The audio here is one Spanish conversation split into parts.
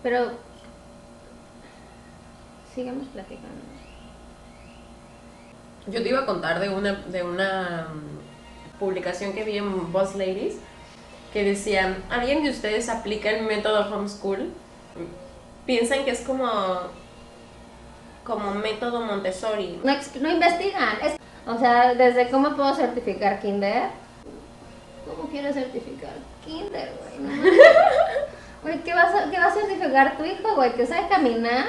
Pero sigamos platicando. Yo te iba a contar de una publicación que vi en Boss Ladies que decía, ¿alguien de ustedes aplica el método homeschool? Piensan que es como método Montessori. No investigan. O sea, desde cómo puedo certificar kinder. ¿Cómo quieres certificar kinder, güey? No. Güey, ¿qué va a certificar tu hijo, güey? ¿Que sabe caminar?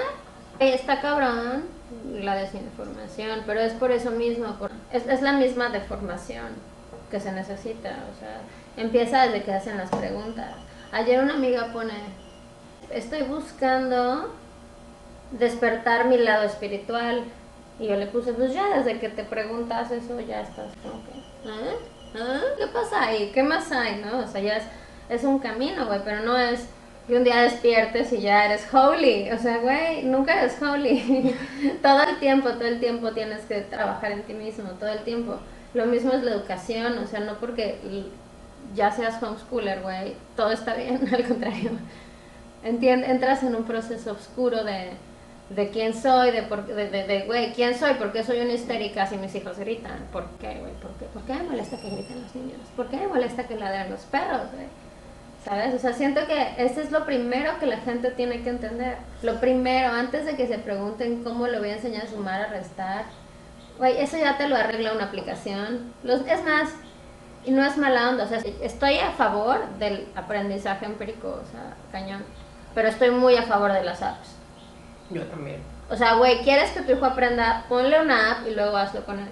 Está cabrón la desinformación, pero es por eso mismo. Es la misma deformación que se necesita. O sea, empieza desde que hacen las preguntas. Ayer una amiga pone, estoy buscando despertar mi lado espiritual. Y yo le puse, pues ya desde que te preguntas eso ya estás como que, ¿qué pasa ahí? ¿Qué más hay? ¿No? O sea, ya es un camino, güey, pero no es que un día despiertes y ya eres holy. O sea, güey, nunca eres holy. Todo el tiempo tienes que trabajar en ti mismo, todo el tiempo. Lo mismo es la educación, o sea, no porque ya seas homeschooler, güey, todo está bien, al contrario. Entras en un proceso oscuro de quién soy, güey, quién soy, por qué soy una histérica si mis hijos gritan, por qué, güey, por qué me molesta que griten los niños, por qué me molesta que ladren los perros, güey, ¿sabes? O sea, siento que esto es lo primero que la gente tiene que entender, lo primero, antes de que se pregunten cómo le voy a enseñar a sumar, a restar, güey, eso ya te lo arregla una aplicación, es más, y no es mala onda, o sea, estoy a favor del aprendizaje empírico, o sea, cañón, pero estoy muy a favor de las apps. Yo también. O sea, güey, ¿quieres que tu hijo aprenda? Ponle una app y luego hazlo con él.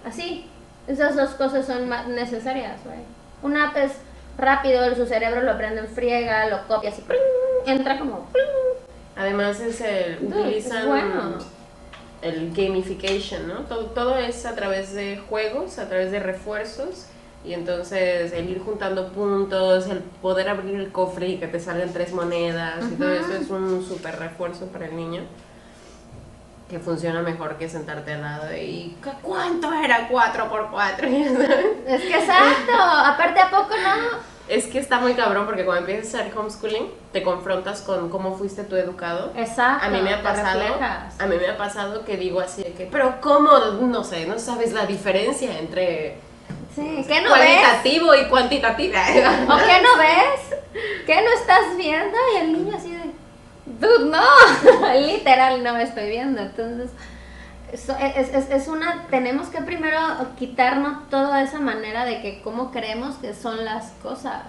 Así. Esas dos cosas son necesarias, güey. Una app es rápido, su cerebro lo aprende en friega, lo copia así, entra como... Además utilizan es bueno. el gamification, ¿no? Todo es a través de juegos, a través de refuerzos. Y entonces el ir juntando puntos, el poder abrir el cofre y que te salgan 3 monedas, y todo eso es un súper refuerzo para el niño. Que funciona mejor que sentarte al lado y ¿cuánto era 4x4? Es que exacto, aparte a poco no. Es que está muy cabrón porque cuando empiezas a hacer homeschooling te confrontas con cómo fuiste tú educado. Exacto. A mí me ha pasado que digo así de que, pero cómo, no sé, no sabes la diferencia entre sí, ¿qué no cualitativo ves? Y cuantitativa. ¿O qué no ves? ¿Qué no estás viendo? Y el niño así de, dude, no, literal no estoy viendo. Entonces tenemos que primero quitarnos toda esa manera de que cómo creemos que son las cosas,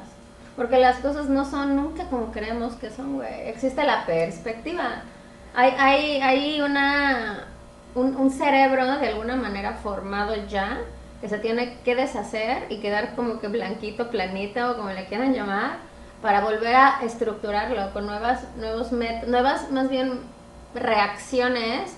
porque las cosas no son nunca como creemos que son, güey. Existe la perspectiva. Hay un cerebro de alguna manera formado ya que se tiene que deshacer y quedar como que blanquito, planito, o como le quieran llamar, para volver a estructurarlo con nuevas más bien reacciones.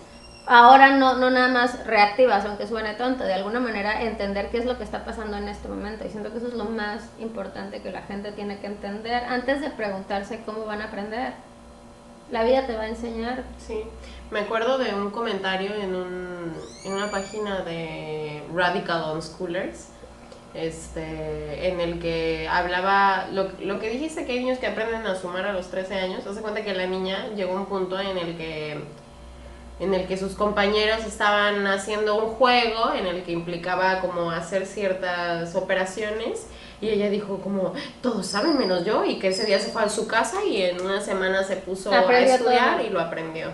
Ahora no nada más reactivas, aunque suene tonto, de alguna manera entender qué es lo que está pasando en este momento. Y siento que eso es lo más importante que la gente tiene que entender antes de preguntarse cómo van a aprender. La vida te va a enseñar. Sí, me acuerdo de un comentario en una página de Radical Unschoolers, en el que hablaba lo que dijiste, que hay niños que aprenden a sumar a los 13 años. Haz de cuenta que la niña llegó a un punto en el que sus compañeros estaban haciendo un juego en el que implicaba como hacer ciertas operaciones, y ella dijo como, todos saben menos yo, y que ese día se fue a su casa y en una semana se puso a estudiar todo. Y lo aprendió.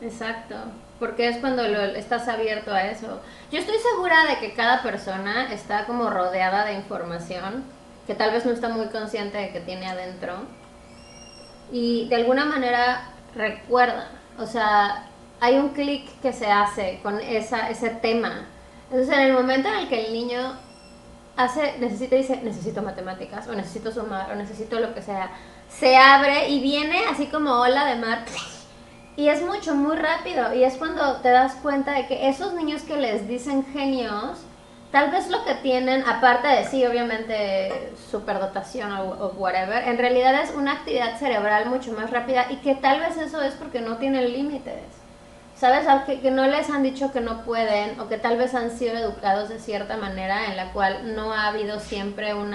Exacto, porque es cuando estás abierto a eso. Yo estoy segura de que cada persona está como rodeada de información que tal vez no está muy consciente de que tiene adentro, y de alguna manera recuerda, o sea, hay un clic que se hace con ese tema. Entonces, en el momento en el que el niño dice, necesito matemáticas, o necesito sumar, o necesito lo que sea, se abre y viene así como ola de mar, y es muy rápido, y es cuando te das cuenta de que esos niños que les dicen genios, tal vez lo que tienen, aparte de sí, obviamente, superdotación o whatever, en realidad es una actividad cerebral mucho más rápida, y que tal vez eso es porque no tienen límites. ¿Sabes? Que no les han dicho que no pueden, o que tal vez han sido educados de cierta manera en la cual no ha habido siempre un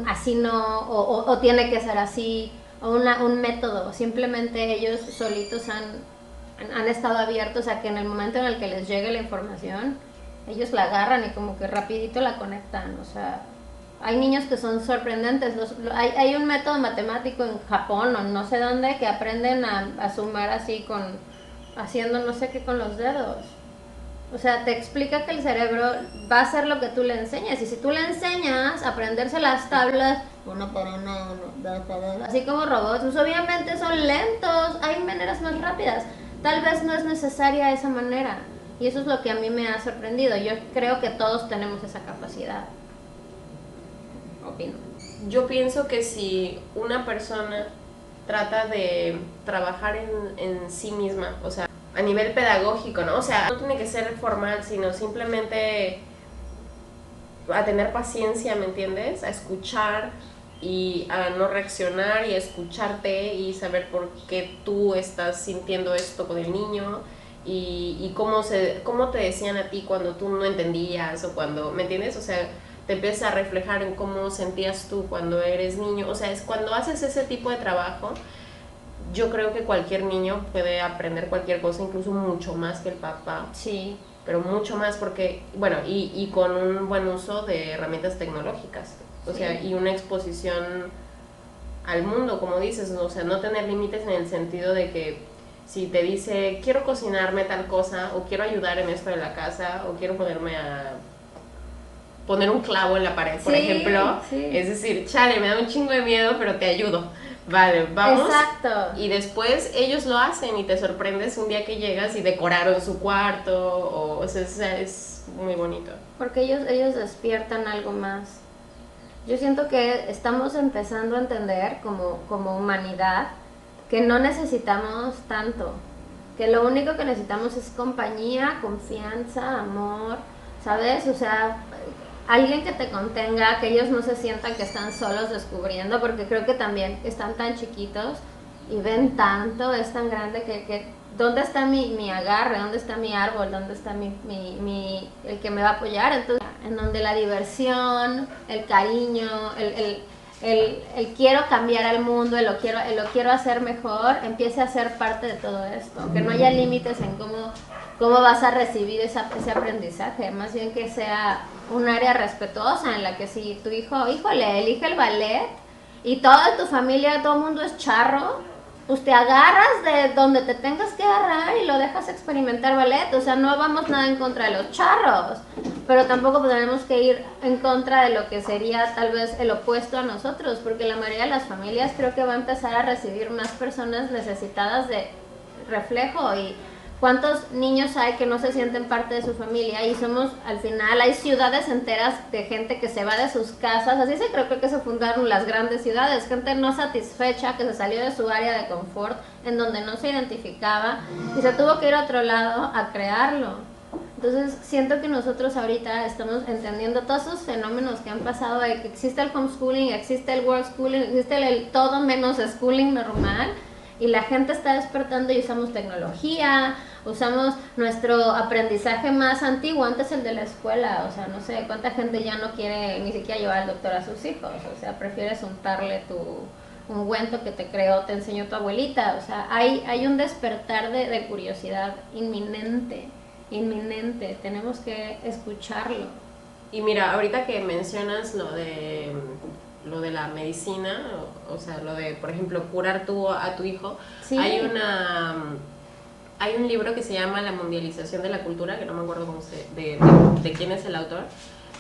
así no, o tiene que ser así, un método, simplemente ellos solitos han estado abiertos a que en el momento en el que les llegue la información, ellos la agarran y como que rapidito la conectan, o sea, hay niños que son sorprendentes, hay un método matemático en Japón o no sé dónde que aprenden a sumar así haciendo no sé qué con los dedos. O sea, te explica que el cerebro va a hacer lo que tú le enseñas. Y si tú le enseñas a aprenderse las tablas, uno para uno, así como robots, pues obviamente son lentos, hay maneras más rápidas. Tal vez no es necesaria esa manera. Y eso es lo que a mí me ha sorprendido. Yo creo que todos tenemos esa capacidad. Opino. Yo pienso que si una persona trata de trabajar en sí misma, o sea, a nivel pedagógico, ¿no? O sea, no tiene que ser formal, sino simplemente a tener paciencia, ¿me entiendes? A escuchar y a no reaccionar y a escucharte y saber por qué tú estás sintiendo esto con el niño y cómo te decían a ti cuando tú no entendías o cuando, ¿me entiendes? O sea, te empieza a reflejar en cómo sentías tú cuando eres niño. O sea, es cuando haces ese tipo de trabajo, yo creo que cualquier niño puede aprender cualquier cosa, incluso mucho más que el papá. Sí. Pero mucho más porque, bueno, y con un buen uso de herramientas tecnológicas. O Sí. sea, y una exposición al mundo, como dices, o sea, no tener límites en el sentido de que si te dice, quiero cocinarme tal cosa, o quiero ayudar en esto de la casa, o quiero ponerme a poner un clavo en la pared, por ejemplo, es decir, chale, me da un chingo de miedo, pero te ayudo. Vale, vamos. Exacto. Y después ellos lo hacen y te sorprendes un día que llegas y decoraron su cuarto, o sea, es muy bonito. Porque ellos despiertan algo más. Yo siento que estamos empezando a entender como humanidad que no necesitamos tanto, que lo único que necesitamos es compañía, confianza, amor, ¿sabes? O sea, alguien que te contenga, que ellos no se sientan que están solos descubriendo, porque creo que también están tan chiquitos y ven tanto, es tan grande que ¿dónde está mi agarre? ¿Dónde está mi árbol? ¿Dónde está el que me va a apoyar? Entonces, en donde la diversión, el cariño, el quiero cambiar al mundo, el lo quiero hacer mejor, empiece a ser parte de todo esto. Que no haya límites en cómo vas a recibir ese aprendizaje, más bien que sea un área respetuosa en la que si tu hijo, híjole, elige el ballet y toda tu familia, todo el mundo es charro, pues te agarras de donde te tengas que agarrar y lo dejas experimentar ballet. O sea, no vamos nada en contra de los charros, pero tampoco tenemos que ir en contra de lo que sería tal vez el opuesto a nosotros, porque la mayoría de las familias creo que va a empezar a recibir más personas necesitadas de reflejo. Y ¿cuántos niños hay que no se sienten parte de su familia? Y somos, al final, hay ciudades enteras de gente que se va de sus casas. Así creo que se fundaron las grandes ciudades. Gente no satisfecha que se salió de su área de confort, en donde no se identificaba, y se tuvo que ir a otro lado a crearlo. Entonces, siento que nosotros ahorita estamos entendiendo todos esos fenómenos que han pasado, de que existe el homeschooling, existe el world schooling, existe el todo menos schooling normal. Y la gente está despertando y usamos tecnología, usamos nuestro aprendizaje más antiguo, antes el de la escuela. O sea, no sé cuánta gente ya no quiere ni siquiera llevar al doctor a sus hijos. O sea, prefieres untarle tu ungüento que te enseñó tu abuelita. O sea, hay un despertar de curiosidad inminente. Tenemos que escucharlo. Y mira, ahorita que mencionas lo de la medicina, o sea, lo de, por ejemplo, curar a tu hijo, sí. Hay un libro que se llama La mundialización de la cultura, que no me acuerdo de quién es el autor,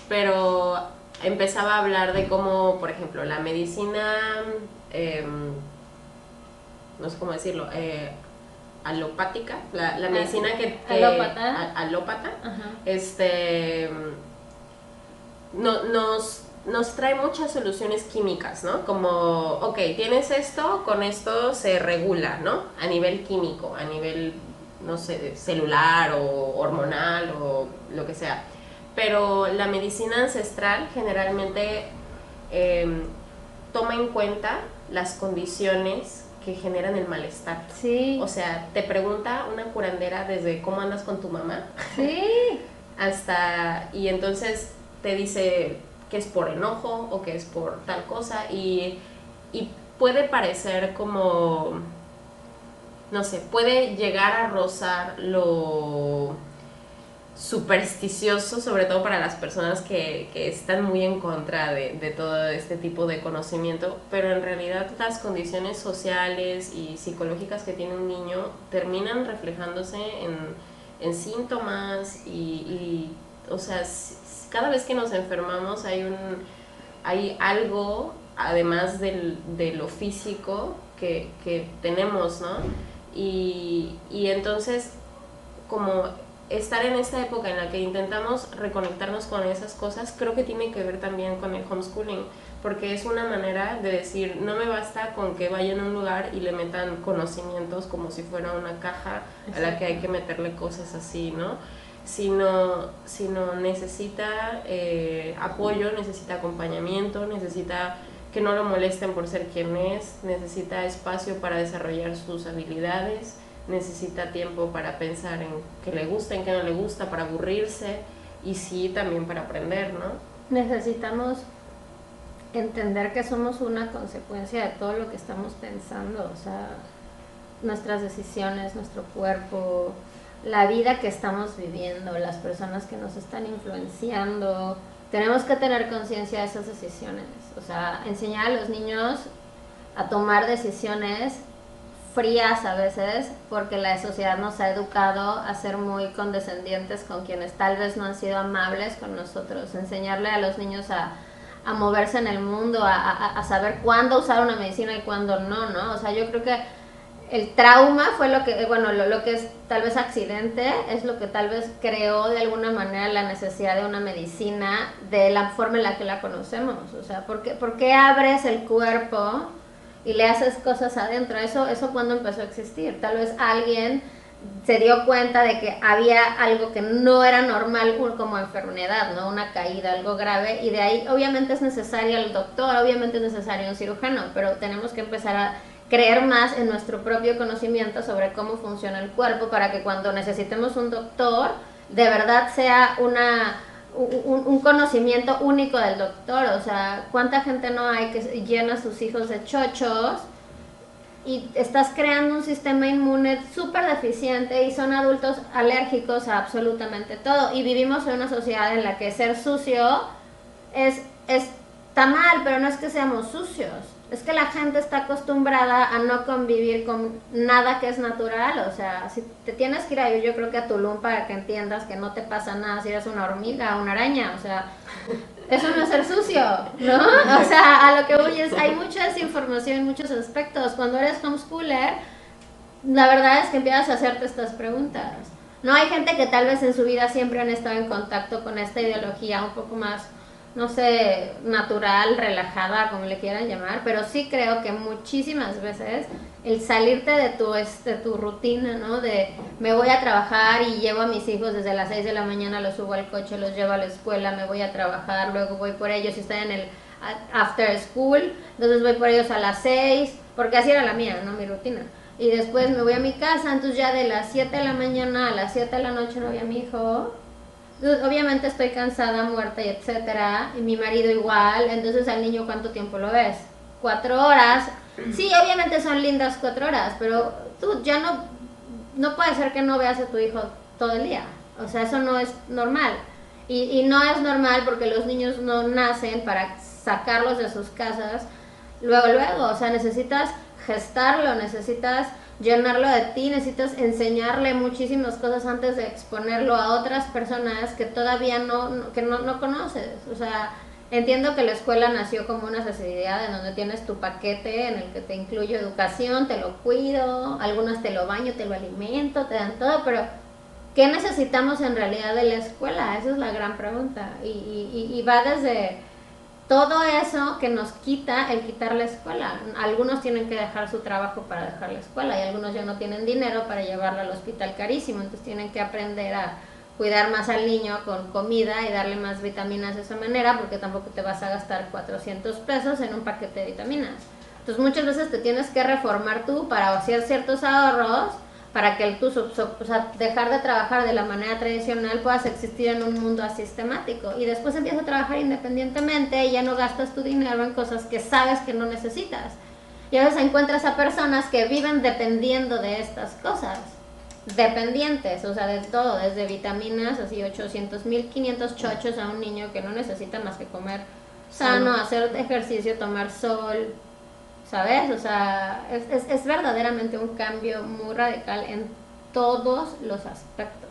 pero empezaba a hablar de cómo, por ejemplo, la medicina, no sé cómo decirlo, alopática, la medicina alópata, nos trae muchas soluciones químicas, ¿no? Como, ok, tienes esto, con esto se regula, ¿no? A nivel químico, a nivel, no sé, celular o hormonal o lo que sea. Pero la medicina ancestral generalmente toma en cuenta las condiciones que generan el malestar. Sí. O sea, te pregunta una curandera desde cómo andas con tu mamá. Sí. Y entonces te dice que es por enojo o que es por tal cosa y puede parecer como, no sé, puede llegar a rozar lo supersticioso, sobre todo para las personas que están muy en contra de todo este tipo de conocimiento, pero en realidad las condiciones sociales y psicológicas que tiene un niño terminan reflejándose en síntomas o sea, cada vez que nos enfermamos hay algo, además de lo físico, que tenemos, ¿no? Y entonces, como estar en esta época en la que intentamos reconectarnos con esas cosas, creo que tiene que ver también con el homeschooling, porque es una manera de decir, no me basta con que vayan a un lugar y le metan conocimientos como si fuera una caja a la que hay que meterle cosas así, ¿no? Sino necesita apoyo, necesita acompañamiento, necesita que no lo molesten por ser quien es, necesita espacio para desarrollar sus habilidades, necesita tiempo para pensar en qué le gusta, en qué no le gusta, para aburrirse y sí también para aprender, ¿no? Necesitamos entender que somos una consecuencia de todo lo que estamos pensando, o sea, nuestras decisiones, nuestro cuerpo, la vida que estamos viviendo, las personas que nos están influenciando. Tenemos que tener conciencia de esas decisiones, o sea, enseñar a los niños a tomar decisiones frías a veces, porque la sociedad nos ha educado a ser muy condescendientes con quienes tal vez no han sido amables con nosotros. Enseñarle a los niños a moverse en el mundo, a saber cuándo usar una medicina y cuándo no, ¿no? O sea, yo creo que el trauma fue lo que, bueno, lo que es tal vez accidente, es lo que tal vez creó de alguna manera la necesidad de una medicina de la forma en la que la conocemos. O sea, ¿por qué abres el cuerpo y le haces cosas adentro? Eso cuando empezó a existir. Tal vez alguien se dio cuenta de que había algo que no era normal como enfermedad, ¿no? Una caída, algo grave, y de ahí obviamente es necesario el doctor, obviamente es necesario un cirujano, pero tenemos que empezar a creer más en nuestro propio conocimiento sobre cómo funciona el cuerpo para que cuando necesitemos un doctor, de verdad sea un conocimiento único del doctor. O sea, ¿cuánta gente no hay que llena a sus hijos de chochos y estás creando un sistema inmune súper deficiente y son adultos alérgicos a absolutamente todo? Y vivimos en una sociedad en la que ser sucio está mal, pero no es que seamos sucios. Es que la gente está acostumbrada a no convivir con nada que es natural. O sea, si te tienes que ir a vivir, yo creo que a Tulum, para que entiendas que no te pasa nada si eres una hormiga o una araña. O sea, eso no es ser sucio, ¿no? O sea, a lo que voy es, hay mucha desinformación en muchos aspectos. Cuando eres homeschooler, la verdad es que empiezas a hacerte estas preguntas. No, hay gente que tal vez en su vida siempre han estado en contacto con esta ideología un poco más, no sé, natural, relajada, como le quieran llamar, pero sí creo que muchísimas veces el salirte de tu rutina, ¿no? De me voy a trabajar y llevo a mis hijos desde las 6 de la mañana, los subo al coche, los llevo a la escuela, me voy a trabajar, luego voy por ellos y estoy en el after school, entonces voy por ellos a las 6, porque así era la mía, ¿no? Mi rutina. Y después me voy a mi casa, entonces ya de las 7 de la mañana a las 7 de la noche no había a mi hijo. Obviamente estoy cansada, muerta y etcétera, y mi marido igual. Entonces al niño, ¿cuánto tiempo lo ves? 4 horas. Sí, obviamente son lindas 4 horas, pero tú ya no puede ser que no veas a tu hijo todo el día. O sea, eso no es normal. Y no es normal porque los niños no nacen para sacarlos de sus casas luego. O sea, necesitas gestarlo, necesitas llenarlo de ti, necesitas enseñarle muchísimas cosas antes de exponerlo a otras personas que todavía no conoces. O sea, entiendo que la escuela nació como una necesidad en donde tienes tu paquete en el que te incluyo educación, te lo cuido, algunos te lo baño, te lo alimento, te dan todo, pero ¿qué necesitamos en realidad de la escuela? Esa es la gran pregunta. Y va desde todo eso que nos quita el quitar la escuela. Algunos tienen que dejar su trabajo para dejar la escuela y algunos ya no tienen dinero para llevarlo al hospital carísimo, entonces tienen que aprender a cuidar más al niño con comida y darle más vitaminas de esa manera, porque tampoco te vas a gastar 400 pesos en un paquete de vitaminas. Entonces muchas veces te tienes que reformar tú para hacer ciertos ahorros para que tú, o sea, dejar de trabajar de la manera tradicional, puedas existir en un mundo asistemático. Y después empiezas a trabajar independientemente y ya no gastas tu dinero en cosas que sabes que no necesitas. Y a veces encuentras a personas que viven dependiendo de estas cosas, dependientes, o sea, de todo, desde vitaminas, así 800.500 chochos a un niño que no necesita más que comer sano, hacer ejercicio, tomar sol, ¿sabes? O sea, es verdaderamente un cambio muy radical en todos los aspectos.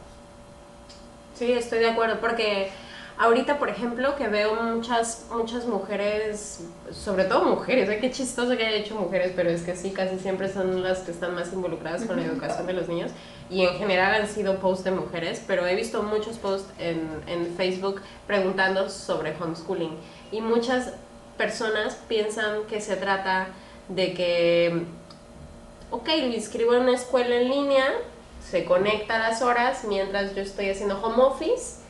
Sí, estoy de acuerdo, porque ahorita, por ejemplo, que veo muchas mujeres, sobre todo mujeres, qué chistoso que haya hecho mujeres, pero es que sí, casi siempre son las que están más involucradas con la educación de los niños, y en general han sido posts de mujeres, pero he visto muchos posts en Facebook preguntando sobre homeschooling, y muchas personas piensan que se trata de que, ok, lo inscribo en una escuela en línea, se conecta a las horas mientras yo estoy haciendo home office,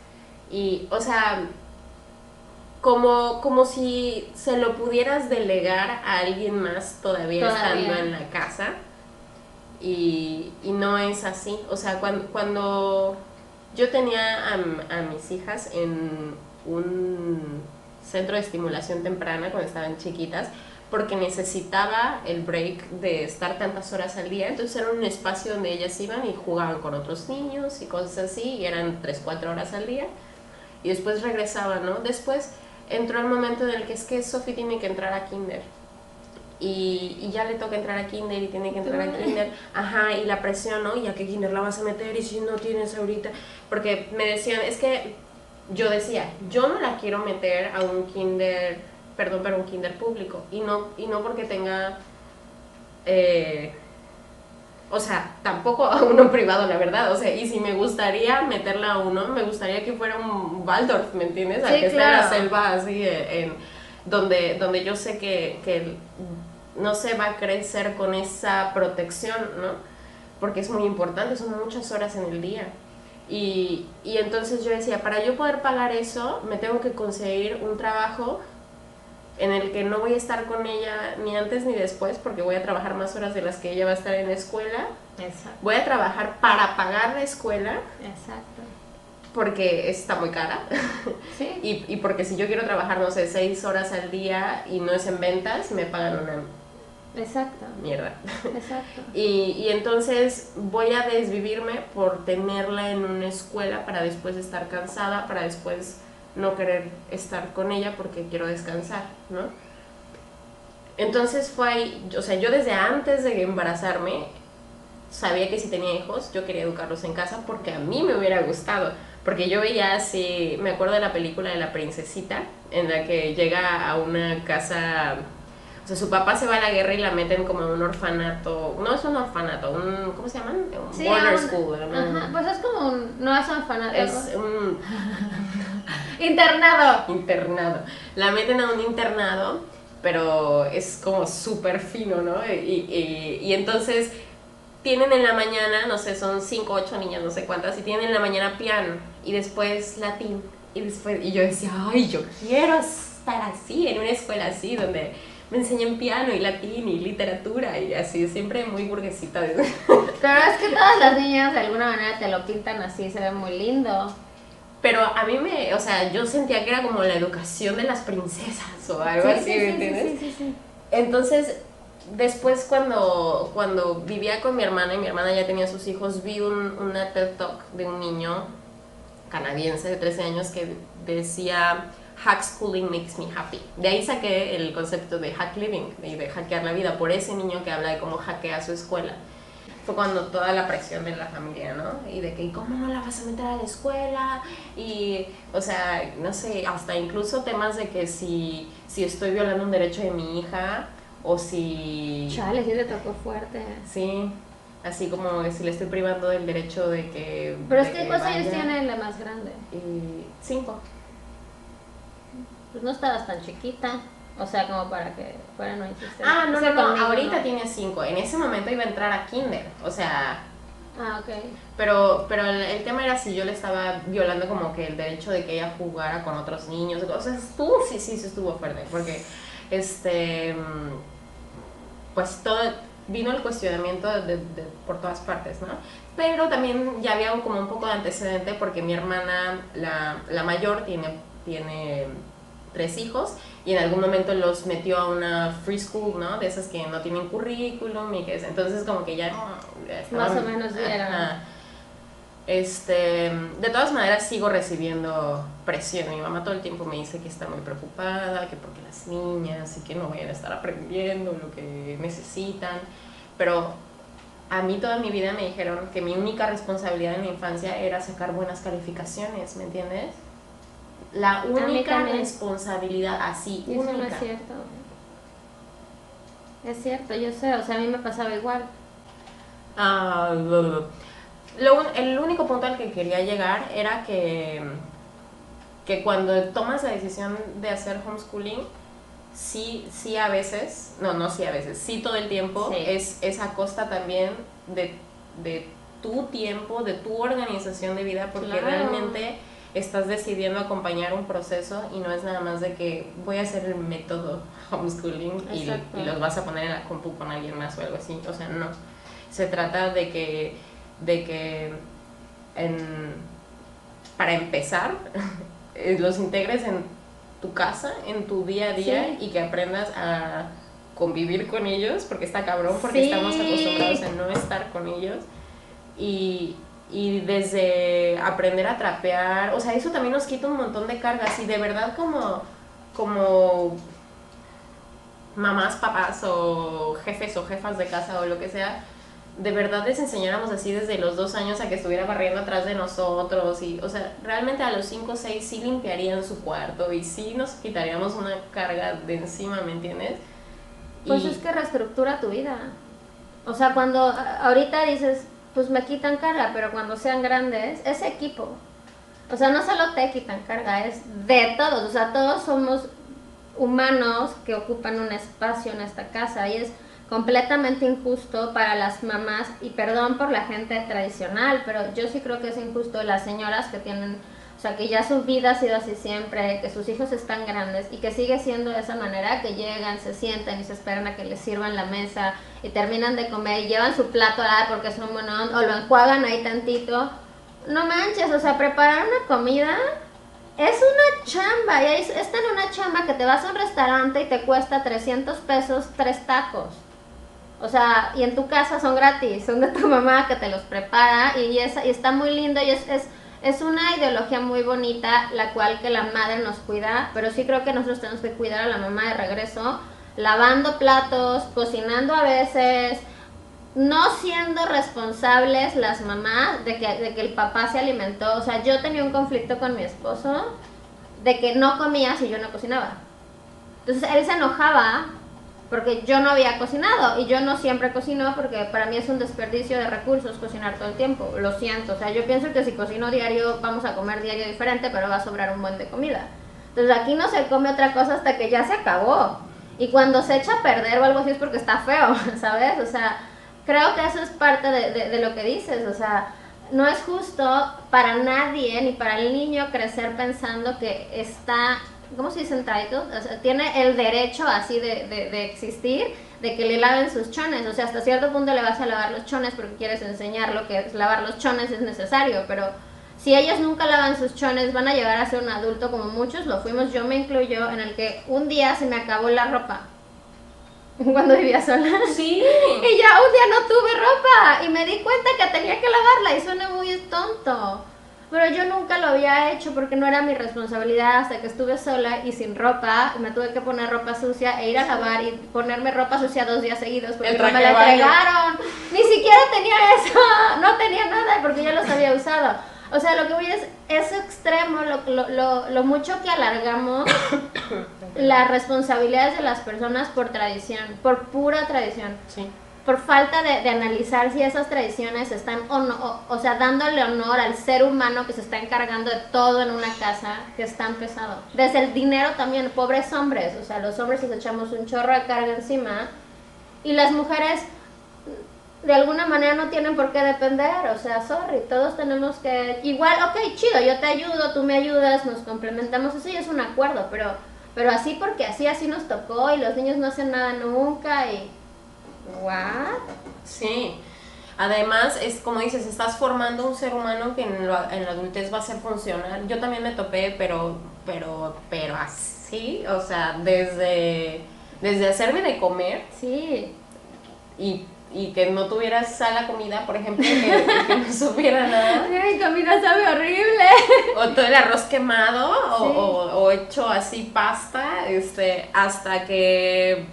y, o sea, como si se lo pudieras delegar a alguien más todavía. Estando en la casa, y no es así. O sea, cuando yo tenía a mis hijas en un centro de estimulación temprana cuando estaban chiquitas, porque necesitaba el break de estar tantas horas al día, entonces era un espacio donde ellas iban y jugaban con otros niños y cosas así, y eran 3-4 horas al día, y después regresaban, ¿no? Después entró el momento en el que es que Sophie tiene que entrar a kinder, y ya le toca entrar a kinder y tiene que entrar a kinder, ajá, y la presión, ¿no? ¿Y a qué kinder la vas a meter? Y si no tienes ahorita, porque me decían, es que yo decía, yo no la quiero meter a un kinder, pero un kinder público, y no porque tenga, o sea, tampoco a uno privado, la verdad, o sea, y si me gustaría meterla a uno, me gustaría que fuera un Waldorf, ¿me entiendes? Sí, que esté en la claro. selva, así, donde yo sé que no se va a crecer con esa protección, ¿no? Porque es muy importante, son muchas horas en el día. Y entonces yo decía, para yo poder pagar eso, me tengo que conseguir un trabajo en el que no voy a estar con ella ni antes ni después, porque voy a trabajar más horas de las que ella va a estar en la escuela. Exacto. Voy a trabajar para pagar la escuela. Exacto. Porque está muy cara. Sí. Y porque si yo quiero trabajar, no sé, 6 horas al día y no es en ventas, me pagan una Exacto. mierda. Exacto. Y entonces voy a desvivirme por tenerla en una escuela para después estar cansada, para después no querer estar con ella porque quiero descansar, ¿no? Entonces fue ahí, o sea, yo desde antes de embarazarme sabía que si tenía hijos yo quería educarlos en casa porque a mí me hubiera gustado, porque yo veía así, me acuerdo de la película de La Princesita, en la que llega a una casa, o sea, su papá se va a la guerra y la meten como en un orfanato, no es un orfanato, ¿cómo se llaman? Un Sí, boarding school. Ajá, pues es como no es un orfanato. Es un internado. La meten a un internado, pero es como súper fino, ¿no? Y entonces tienen en la mañana, no sé, son 5 8 niñas, no sé cuántas, y tienen en la mañana piano y después latín. Y yo decía, ay, yo quiero estar así, en una escuela así, donde me enseñan piano y latín y literatura y así, siempre muy burguesita. Pero es que todas las niñas de alguna manera te lo pintan así, se ve muy lindo. Pero a mí o sea, yo sentía que era como la educación de las princesas o algo así, ¿me entiendes? Sí. Entonces, después cuando vivía con mi hermana y mi hermana ya tenía sus hijos, vi una TED Talk de un niño canadiense de 13 años que decía, hack schooling makes me happy. De ahí saqué el concepto de hack living, de hackear la vida, por ese niño que habla de cómo hackea su escuela. Fue cuando toda la presión de la familia, ¿no? Y de que, ¿cómo no la vas a meter a la escuela? Y, o sea, no sé, hasta incluso temas de que si estoy violando un derecho de mi hija, o si... Chale, sí te tocó fuerte. Sí, así como si le estoy privando del derecho de que... Pero es que ¿cuántos años tiene la más grande? 5. Pues no estabas tan chiquita. O sea, como para que fuera no insistente. Ah, no, ahorita no. tiene 5. En ese momento iba a entrar a kinder, o sea... Ah, ok. Pero el tema era si yo le estaba violando como que el derecho de que ella jugara con otros niños. O sea, sí, estuvo fuerte. Porque, pues todo, vino el cuestionamiento por todas partes, ¿no? Pero también ya había como un poco de antecedente porque mi hermana, la mayor, tiene 3 hijos y en algún momento los metió a una free school, ¿no? De esas que no tienen currículum y que es, entonces como que ya más o menos era. De todas maneras sigo recibiendo presión. Mi mamá todo el tiempo me dice que está muy preocupada, que porque las niñas y que no vayan a estar aprendiendo lo que necesitan, pero a mí toda mi vida me dijeron que mi única responsabilidad en la infancia era sacar buenas calificaciones, ¿me entiendes? La única responsabilidad, así, y eso única. no es cierto. Es cierto, yo sé, o sea, a mí me pasaba igual. El único punto al que quería llegar era que cuando tomas la decisión de hacer homeschooling, sí a veces, no sí a veces, sí todo el tiempo, sí. Es a costa también de tu tiempo, de tu organización de vida, porque claro, realmente estás decidiendo acompañar un proceso y no es nada más de que voy a hacer el método homeschooling y los vas a poner en la compu con alguien más o algo así, o sea, no. Se trata de que para empezar los integres en tu casa, en tu día a día, sí, y que aprendas a convivir con ellos, porque está cabrón, porque sí, estamos acostumbrados a no estar con ellos, y desde aprender a trapear, o sea, eso también nos quita un montón de cargas, y de verdad como mamás, papás o jefes o jefas de casa o lo que sea, de verdad les enseñáramos así desde los 2 años a que estuviera barriendo atrás de nosotros y, o sea, realmente a los 5 o 6 sí limpiarían su cuarto y sí nos quitaríamos una carga de encima, ¿me entiendes? Pues es que reestructura tu vida. O sea, cuando ahorita dices, pues me quitan carga, pero cuando sean grandes, es equipo. O sea, no solo te quitan carga, es de todos. O sea, todos somos humanos que ocupan un espacio en esta casa y es completamente injusto para las mamás, y perdón por la gente tradicional, pero yo sí creo que es injusto las señoras que tienen, o sea, que ya su vida ha sido así siempre, que sus hijos están grandes y que sigue siendo de esa manera, que llegan, se sientan y se esperan a que les sirvan la mesa y terminan de comer y llevan su plato porque son buenos o lo enjuagan ahí tantito. No manches, o sea, preparar una comida es una chamba, y está en una chamba que te vas a un restaurante y te cuesta 300 pesos 3 tacos. O sea, y en tu casa son gratis, son de tu mamá que te los prepara y está muy lindo y es una ideología muy bonita, la cual que la madre nos cuida, pero sí creo que nosotros tenemos que cuidar a la mamá de regreso, lavando platos, cocinando a veces, no siendo responsables las mamás de que el papá se alimentó. O sea, yo tenía un conflicto con mi esposo de que no comía si yo no cocinaba. Entonces él se enojaba porque yo no había cocinado y yo no siempre cocino porque para mí es un desperdicio de recursos cocinar todo el tiempo, lo siento, o sea, yo pienso que si cocino diario vamos a comer diario diferente, pero va a sobrar un buen de comida. Entonces aquí no se come otra cosa hasta que ya se acabó, y cuando se echa a perder o algo así es porque está feo, ¿sabes? O sea, creo que eso es parte de lo que dices, o sea, no es justo para nadie ni para el niño crecer pensando que está, ¿cómo se dice entitled? O sea, tiene el derecho así de existir, de que le laven sus chones. O sea, hasta cierto punto le vas a lavar los chones porque quieres enseñarlo que lavar los chones es necesario, pero si ellos nunca lavan sus chones van a llegar a ser un adulto como muchos lo fuimos, yo me incluyo, en el que un día se me acabó la ropa cuando vivía sola. Sí. Y ya un día no tuve ropa y me di cuenta que tenía que lavarla y suena muy tonto. Pero yo nunca lo había hecho porque no era mi responsabilidad hasta que estuve sola y sin ropa. Me tuve que poner ropa sucia e ir a lavar y ponerme ropa sucia 2 días seguidos porque no me la entregaron. Ni siquiera tenía eso, no tenía nada porque yo los había usado. O sea, lo que voy es extremo, lo mucho que alargamos las responsabilidades de las personas por tradición, por pura tradición. Sí. Por falta de analizar si esas tradiciones están o sea, dándole honor al ser humano que se está encargando de todo en una casa, que es tan pesado. Desde el dinero también, pobres hombres, o sea, los hombres nos echamos un chorro de carga encima y las mujeres de alguna manera no tienen por qué depender, o sea, sorry, todos tenemos que, igual, ok, chido, yo te ayudo, tú me ayudas, nos complementamos, eso ya es un acuerdo, pero así porque así nos tocó y los niños no hacen nada nunca y... ¿What? Sí, además es como dices, estás formando un ser humano que en la adultez va a ser funcional. Yo también me topé, pero así ¿sí? O sea, desde hacerme de comer Sí. y que no tuviera sal la comida, por ejemplo, que no supiera nada. Ay, comida sabe horrible. O todo el arroz quemado, Sí. o hecho así pasta, hasta que,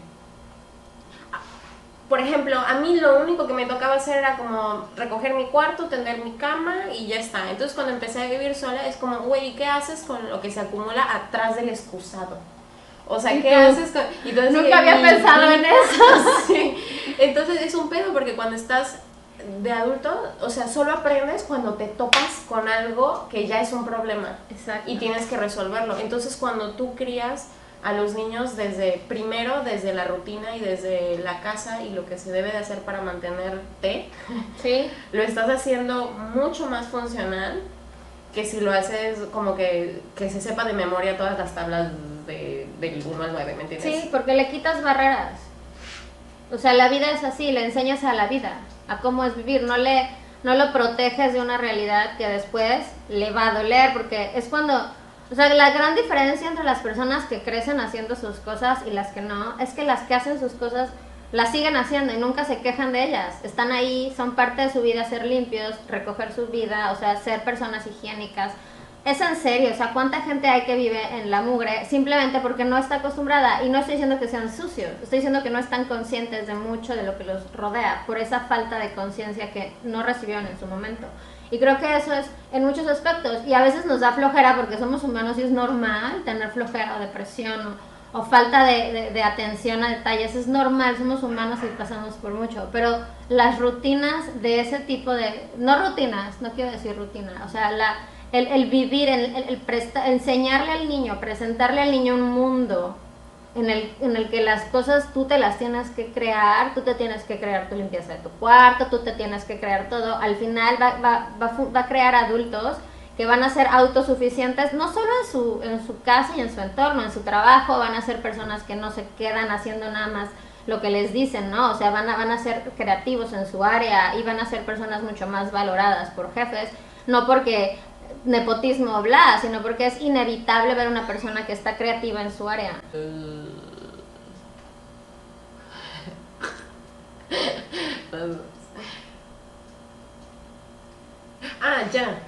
por ejemplo, a mí lo único que me tocaba hacer era como recoger mi cuarto, tender mi cama y ya está. Entonces cuando empecé a vivir sola es como, güey, ¿qué haces con lo que se acumula atrás del excusado? O sea, ¿Y ¿qué tú? haces con...? Entonces, Nunca había pensado en eso. Sí. Entonces es un pedo porque cuando estás de adulto, o sea, solo aprendes cuando te topas con algo que ya es un problema. Exacto. Y tienes que resolverlo. Entonces cuando tú crías a los niños desde la rutina y desde la casa y lo que se debe de hacer para mantenerte, Sí. lo estás haciendo mucho más funcional que si lo haces como que se sepa de memoria todas las tablas del 1 al 9, ¿me entiendes? Sí, porque le quitas barreras. O sea, la vida es así, le enseñas a la vida, a cómo es vivir, no lo proteges de una realidad que después le va a doler, porque es cuando, o sea, la gran diferencia entre las personas que crecen haciendo sus cosas y las que no, es que las que hacen sus cosas las siguen haciendo y nunca se quejan de ellas, están ahí, son parte de su vida ser limpios, recoger su vida, o sea, ser personas higiénicas. Es en serio, o sea, ¿cuánta gente hay que vive en la mugre simplemente porque no está acostumbrada? Y no estoy diciendo que sean sucios, estoy diciendo que no están conscientes de mucho de lo que los rodea, por esa falta de conciencia que no recibieron en su momento. Y creo que eso es en muchos aspectos, y a veces nos da flojera porque somos humanos y es normal tener flojera o depresión o falta de atención a detalles, es normal, somos humanos y pasamos por mucho, pero las rutinas de ese tipo de, no rutinas, no quiero decir rutina, o sea, el vivir, enseñarle al niño, presentarle al niño un mundo en el que las cosas tú te las tienes que crear, tú te tienes que crear tu limpieza de tu cuarto, tú te tienes que crear todo, al final va a crear adultos que van a ser autosuficientes, no solo en su casa y en su entorno, en su trabajo, van a ser personas que no se quedan haciendo nada más lo que les dicen, ¿no? O sea, van a ser creativos en su área y van a ser personas mucho más valoradas por jefes, no porque nepotismo o bla, sino porque es inevitable ver una persona que está creativa en su área. Ya.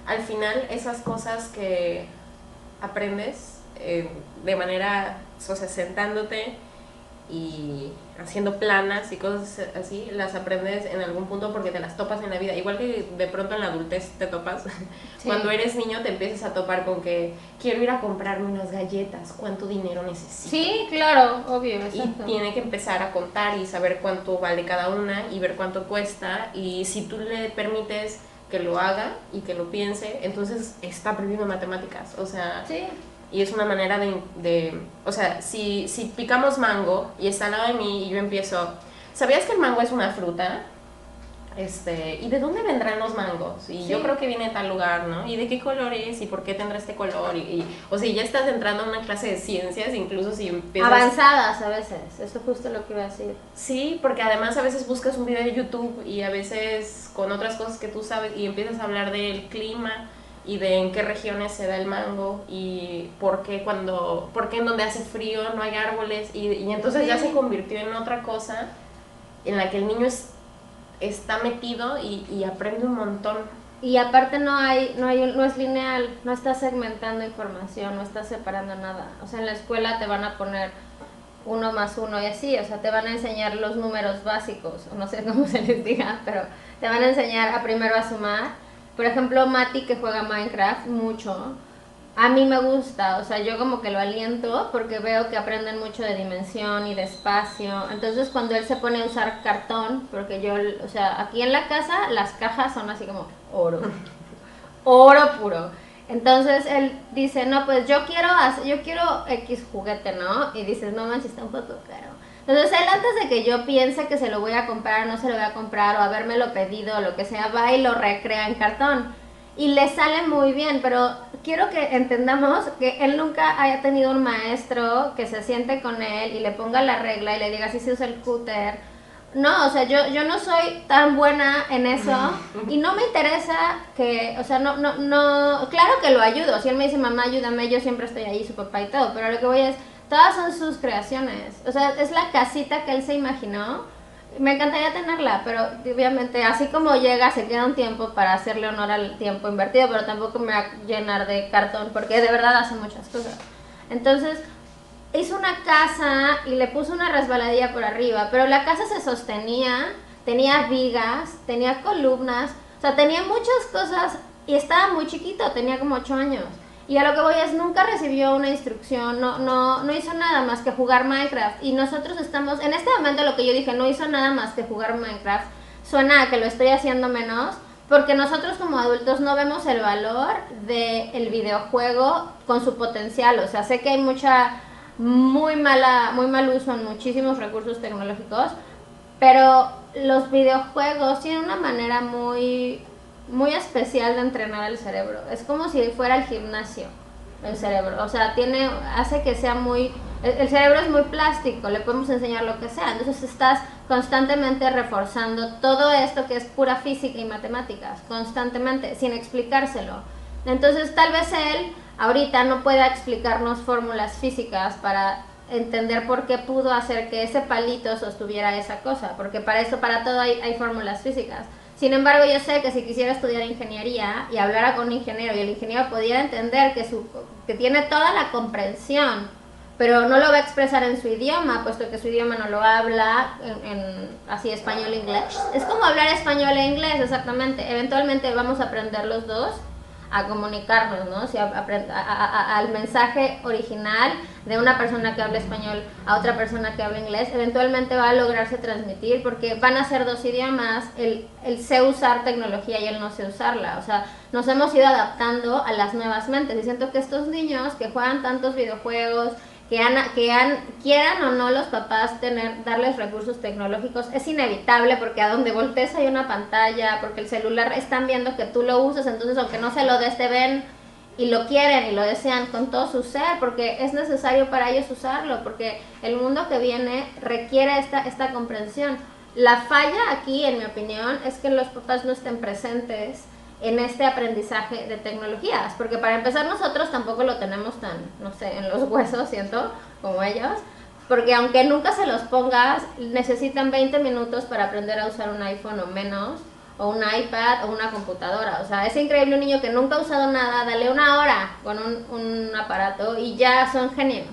Al final, esas cosas que aprendes de manera, o sea, sentándote y haciendo planas y cosas así, las aprendes en algún punto porque te las topas en la vida. Igual que de pronto en la adultez te topas. Sí. Cuando eres niño te empiezas a topar con que quiero ir a comprarme unas galletas, ¿cuánto dinero necesito? Sí, claro, obvio. Exacto. Y tiene que empezar a contar y saber cuánto vale cada una y ver cuánto cuesta. Y si tú le permites que lo haga y que lo piense, entonces está aprendiendo matemáticas. O sea... Sí. Y es una manera o sea, si picamos mango y está al lado de mí y yo empiezo, ¿sabías que el mango es una fruta? ¿Y de dónde vendrán los mangos? Y sí. Yo creo que viene de tal lugar, ¿no? ¿Y de qué color es? ¿Y por qué tendrá este color? O sea, ya estás entrando en una clase de ciencias, incluso si empiezas... Avanzadas a veces, eso es justo lo que iba a decir. Sí, porque además a veces buscas un video de YouTube y a veces con otras cosas que tú sabes y empiezas a hablar del clima y de en qué regiones se da el mango y por qué en donde hace frío no hay árboles y entonces sí. Ya se convirtió en otra cosa en la que el niño está metido y aprende un montón. Y aparte no es lineal, no estás segmentando información, no estás separando nada. O sea, en la escuela te van a poner 1 más 1 y así, o sea, te van a enseñar los números básicos, o no sé cómo se les diga, pero te van a enseñar primero a sumar. Por ejemplo, Mati, que juega Minecraft mucho, a mí me gusta, o sea, yo como que lo aliento porque veo que aprenden mucho de dimensión y de espacio. Entonces, cuando él se pone a usar cartón, porque yo, o sea, aquí en la casa las cajas son así como oro, oro puro. Entonces él dice, no, pues yo quiero X juguete, ¿no? Y dices, no manches, está un poco caro. Entonces él, antes de que yo piense que se lo voy a comprar, no se lo voy a comprar, o habérmelo pedido, o lo que sea, va y lo recrea en cartón. Y le sale muy bien, pero quiero que entendamos que él nunca haya tenido un maestro que se siente con él y le ponga la regla y le diga así se usa el cúter, No, o sea, yo no soy tan buena en eso y no me interesa que, o sea, no, claro que lo ayudo, si él me dice mamá ayúdame, yo siempre estoy ahí, su papá y todo, pero lo que voy es, todas son sus creaciones, o sea, es la casita que él se imaginó, me encantaría tenerla, pero obviamente así como llega, se queda un tiempo para hacerle honor al tiempo invertido, pero tampoco me va a llenar de cartón, porque de verdad hace muchas cosas. Entonces, hizo una casa y le puso una resbaladilla por arriba, pero la casa se sostenía, tenía vigas, tenía columnas, o sea, tenía muchas cosas y estaba muy chiquito, tenía como 8 años. Y a lo que voy es, nunca recibió una instrucción, no hizo nada más que jugar Minecraft. Y nosotros estamos, en este momento lo que yo dije, no hizo nada más que jugar Minecraft, suena a que lo estoy haciendo menos, porque nosotros como adultos no vemos el valor del videojuego con su potencial. O sea, sé que hay muy mal uso en muchísimos recursos tecnológicos, pero los videojuegos tienen una manera muy especial de entrenar el cerebro. Es como si fuera el gimnasio, el cerebro. O sea, hace que sea el cerebro es muy plástico, le podemos enseñar lo que sea. Entonces estás constantemente reforzando todo esto que es pura física y matemáticas, constantemente, sin explicárselo. Entonces tal vez él ahorita no pueda explicarnos fórmulas físicas para entender por qué pudo hacer que ese palito sostuviera esa cosa, porque para todo hay fórmulas físicas. Sin embargo, yo sé que si quisiera estudiar ingeniería y hablara con un ingeniero y el ingeniero pudiera entender que tiene toda la comprensión, pero no lo va a expresar en su idioma, puesto que su idioma no lo habla así español-inglés. Es como hablar español e inglés, exactamente. Eventualmente vamos a aprender los dos a comunicarnos, ¿no? Si al mensaje original de una persona que habla español a otra persona que habla inglés, eventualmente va a lograrse transmitir, porque van a ser dos idiomas, el sé usar tecnología y el no sé usarla. O sea, nos hemos ido adaptando a las nuevas mentes, y siento que estos niños que juegan tantos videojuegos, quieran o no los papás darles recursos tecnológicos, es inevitable, porque a donde voltees hay una pantalla, porque el celular están viendo que tú lo usas, entonces aunque no se lo des, te ven y lo quieren y lo desean con todo su ser, porque es necesario para ellos usarlo, porque el mundo que viene requiere esta comprensión. La falla aquí, en mi opinión, es que los papás no estén presentes en este aprendizaje de tecnologías, porque para empezar nosotros tampoco lo tenemos tan, no sé, en los huesos, siento, como ellos, porque aunque nunca se los pongas, necesitan 20 minutos para aprender a usar un iPhone o menos, o un iPad o una computadora. O sea, es increíble un niño que nunca ha usado nada, dale una hora con un aparato y ya son genios.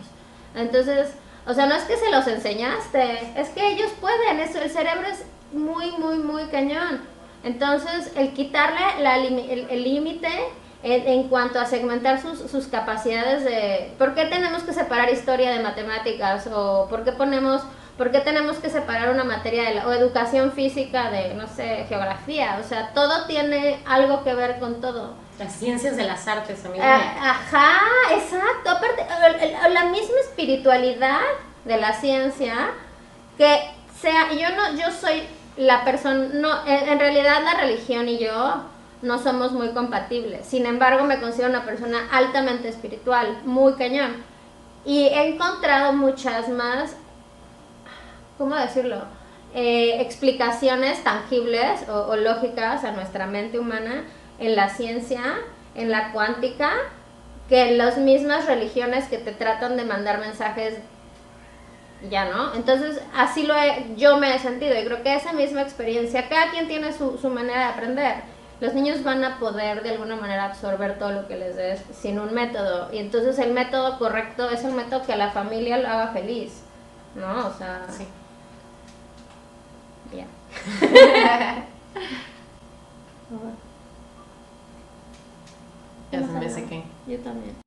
Entonces, o sea, no es que se los enseñaste, es que ellos pueden, el cerebro es muy cañón. Entonces, el quitarle el límite en cuanto a segmentar sus capacidades de... ¿Por qué tenemos que separar historia de matemáticas? ¿O por qué tenemos que separar una materia o educación física de, no sé, geografía? O sea, todo tiene algo que ver con todo. Las ciencias de las artes, amigo. Ajá, exacto. Aparte, la misma espiritualidad de la ciencia, que sea... Yo soy la persona... No, en realidad la religión y yo no somos muy compatibles. Sin embargo, me considero una persona altamente espiritual, muy cañón. Y he encontrado muchas más, ¿cómo decirlo? Explicaciones tangibles o lógicas a nuestra mente humana en la ciencia, en la cuántica, que en las mismas religiones que te tratan de mandar mensajes, ya, ¿no? Entonces, así yo me he sentido, y creo que esa misma experiencia, cada quien tiene su manera de aprender. Los niños van a poder de alguna manera absorber todo lo que les des sin un método, y entonces el método correcto es el método que a la familia lo haga feliz, ¿no? O sea, sí. Ya. Ya se me sequé. Yo también.